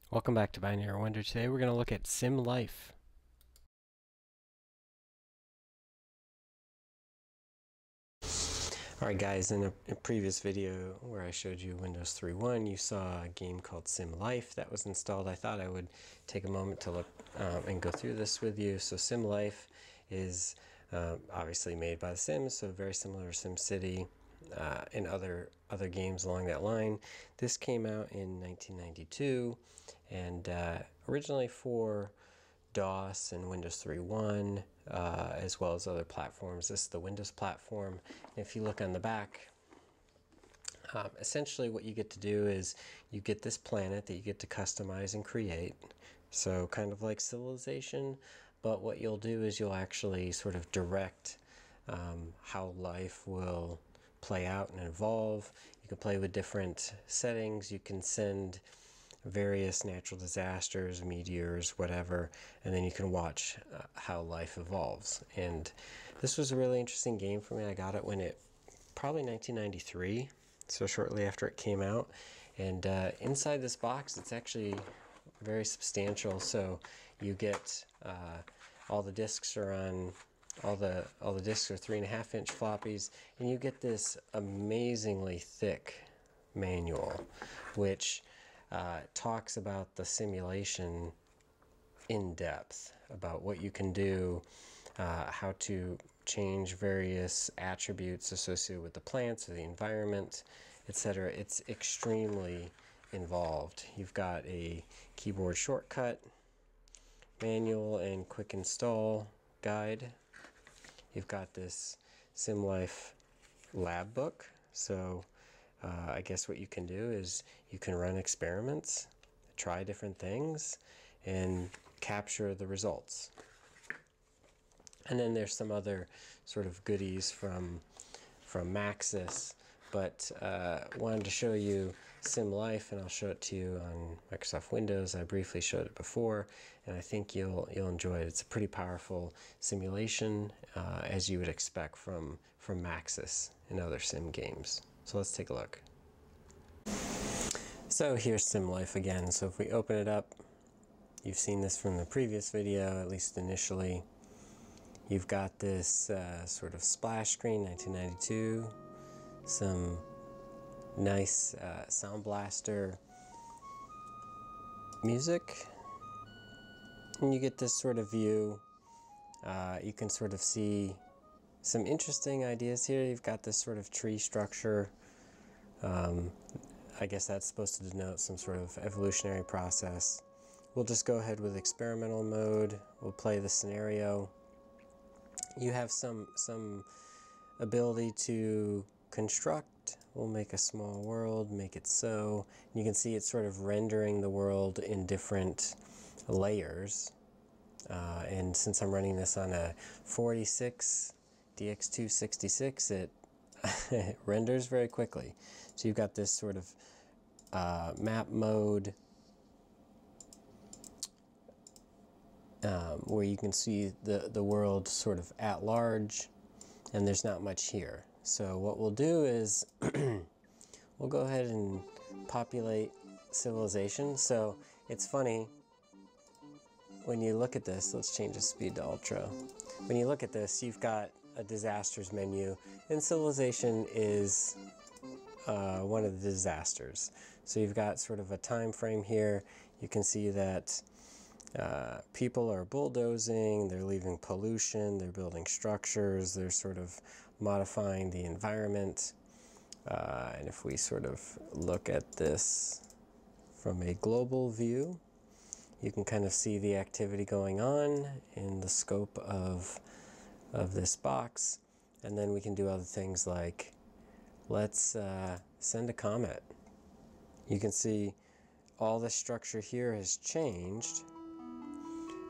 Welcome back to Binary Wonder. Today we're going to look at SimLife. Alright guys, in a previous video where I showed you Windows 3.1, you saw a game called SimLife that was installed. I thought I would take a moment to look and go through this with you. So SimLife is obviously made by The Sims, so very similar to SimCity and other games along that line. This came out in 1992 and originally for DOS and Windows 3.1 as well as other platforms. This is the Windows platform. If you look on the back, essentially what you get to do is you get this planet that you get to customize and create. So kind of like Civilization, but what you'll do is you'll actually sort of direct how life will play out and evolve. You can play with different settings. You can send various natural disasters, meteors, whatever, and then you can watch how life evolves. And this was a really interesting game for me. I got it when probably 1993, so shortly after it came out. And inside this box, it's actually very substantial. So you get all the discs are on. All the discs are 3.5-inch floppies, and you get this amazingly thick manual, which talks about the simulation in depth, about what you can do, how to change various attributes associated with the plants or the environment, etc. It's extremely involved. You've got a keyboard shortcut manual and quick install guide. You've got this SimLife lab book. So I guess what you can do is you can run experiments, try different things, and capture the results. And then there's some other sort of goodies from Maxis, but wanted to show you SimLife, and I'll show it to you on Microsoft Windows. I briefly showed it before, and I think you'll enjoy it. It's a pretty powerful simulation, as you would expect from Maxis and other sim games. So let's take a look. So here's SimLife again. So if we open it up, you've seen this from the previous video, at least initially. You've got this sort of splash screen, 1992, some nice Sound Blaster music, and you get this sort of view. You can sort of see some interesting ideas here. You've got this sort of tree structure. I guess that's supposed to denote some sort of evolutionary process. We'll just go ahead with experimental mode. We'll play the scenario. You have some ability to construct. We'll make a small world, make it so. You can see it's sort of rendering the world in different layers. And since I'm running this on a 46 DX266, it renders very quickly. So you've got this sort of map mode where you can see the world sort of at large, and there's not much here. So what we'll do is we'll go ahead and populate civilization. So it's funny, when you look at this, let's change the speed to ultra. When you look at this, you've got a disasters menu, and civilization is one of the disasters. So you've got sort of a time frame here. You can see that people are bulldozing, they're leaving pollution, they're building structures, they're sort of modifying the environment. And if we sort of look at this from a global view, you can kind of see the activity going on in the scope of this box. And then we can do other things like, let's send a comet. You can see all the structure here has changed,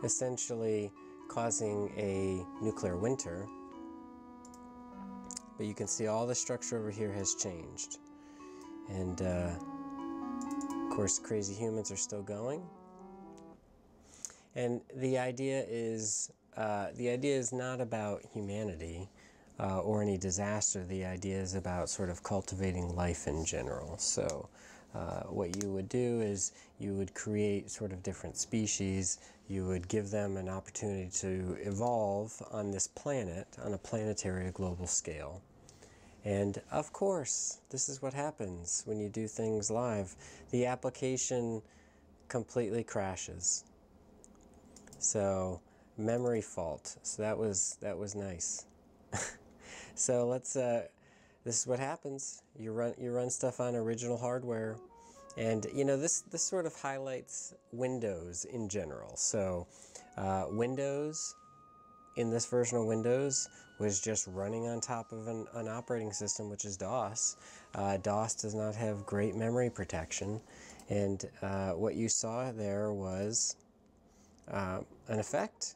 essentially causing a nuclear winter. But you can see all the structure over here has changed. And of course, crazy humans are still going. And the idea is not about humanity or any disaster. The idea is about sort of cultivating life in general. So what you would do is you would create sort of different species. You would give them an opportunity to evolve on this planet, on a planetary global scale. And of course, this is what happens when you do things live. The application completely crashes. So memory fault. So that was nice. So let's. This is what happens. You run stuff on original hardware, and this sort of highlights Windows in general. So Windows, in this version of Windows, was just running on top of an operating system, which is DOS. DOS does not have great memory protection, and what you saw there was an effect.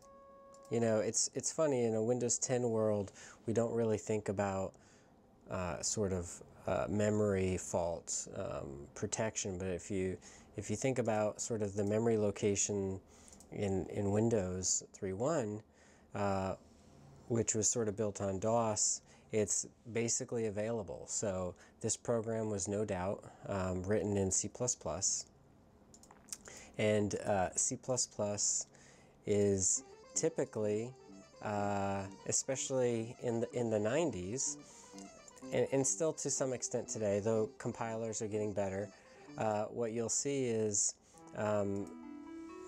It's funny, in a Windows 10 world, we don't really think about sort of memory fault protection, but if you think about sort of the memory location in Windows 3.1, which was sort of built on DOS, it's basically available. So this program was no doubt written in C++, and C++ is typically, especially in the 90s, and still to some extent today, though compilers are getting better, what you'll see is,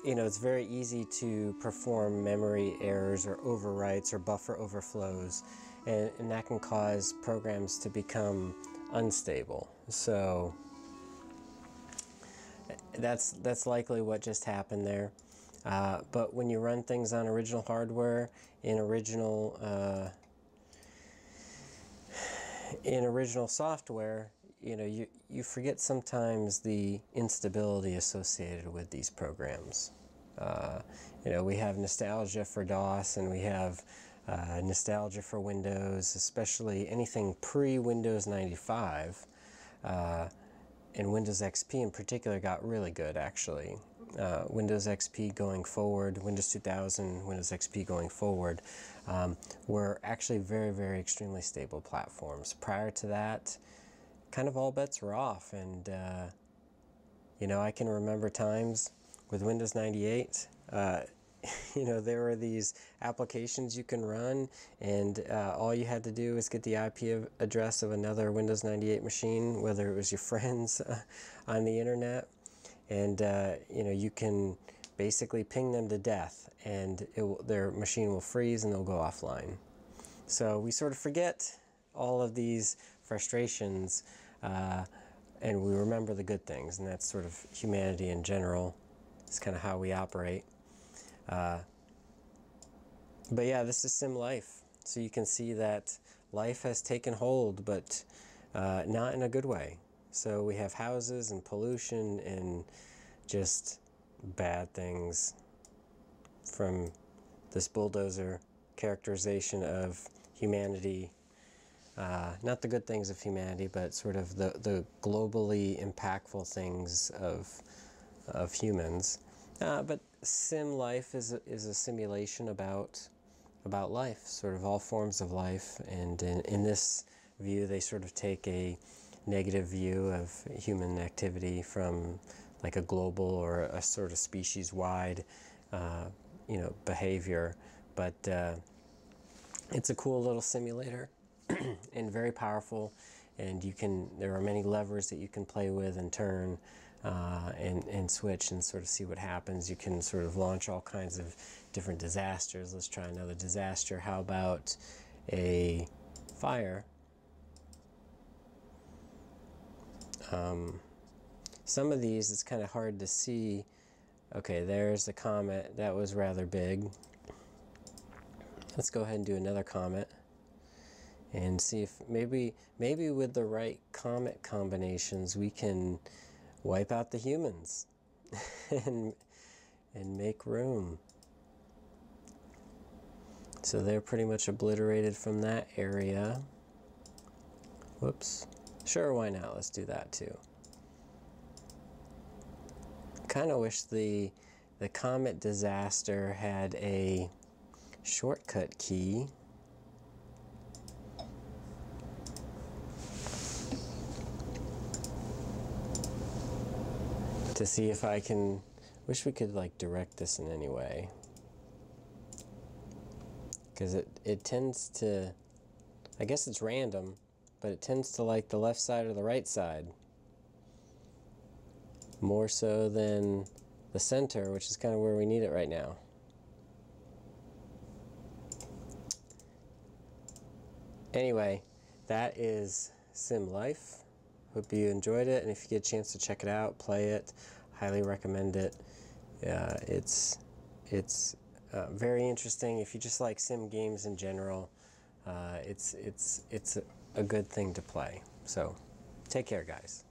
it's very easy to perform memory errors or overwrites or buffer overflows, and that can cause programs to become unstable. So that's likely what just happened there. But when you run things on original hardware, in original software, you forget sometimes the instability associated with these programs. We have nostalgia for DOS, and we have nostalgia for Windows, especially anything pre-Windows 95. And Windows XP in particular got really good, actually. Windows XP going forward, Windows 2000, Windows XP going forward, were actually very, very extremely stable platforms. Prior to that, kind of all bets were off, and I can remember times with Windows 98, there were these applications you can run, and all you had to do was get the IP address of another Windows 98 machine, whether it was your friends on the internet, and you can basically ping them to death, and their machine will freeze and they'll go offline. So we sort of forget all of these frustrations, and we remember the good things, and that's sort of humanity in general. It's kind of how we operate. But yeah, this is SimLife. So you can see that life has taken hold, but not in a good way. So we have houses and pollution and just bad things from this bulldozer characterization of humanity. Not the good things of humanity, but sort of the globally impactful things of humans. But SimLife is a simulation about life, sort of all forms of life, and in this view they sort of take a negative view of human activity from like a global or a sort of species-wide behavior, but it's a cool little simulator and very powerful, and there are many levers that you can play with and turn and switch and sort of see what happens. You can sort of launch all kinds of different disasters. Let's try another disaster. How about a fire? Some of these, it's kind of hard to see. Okay, there's the comet. That was rather big. Let's go ahead and do another comet and see if maybe with the right comet combinations we can wipe out the humans and make room. So they're pretty much obliterated from that area. Whoops. Sure, why not? Let's do that too. Kind of wish the comet disaster had a shortcut key. to see if I can, wish we could like direct this in any way. Because it tends to, I guess it's random, but it tends to like the left side or the right side. More so than the center, which is kind of where we need it right now. Anyway, that is SimLife. Hope you enjoyed it, and if you get a chance to check it out, play it, highly recommend it. It's very interesting. If you just like sim games in general, it's a good thing to play. So, take care, guys.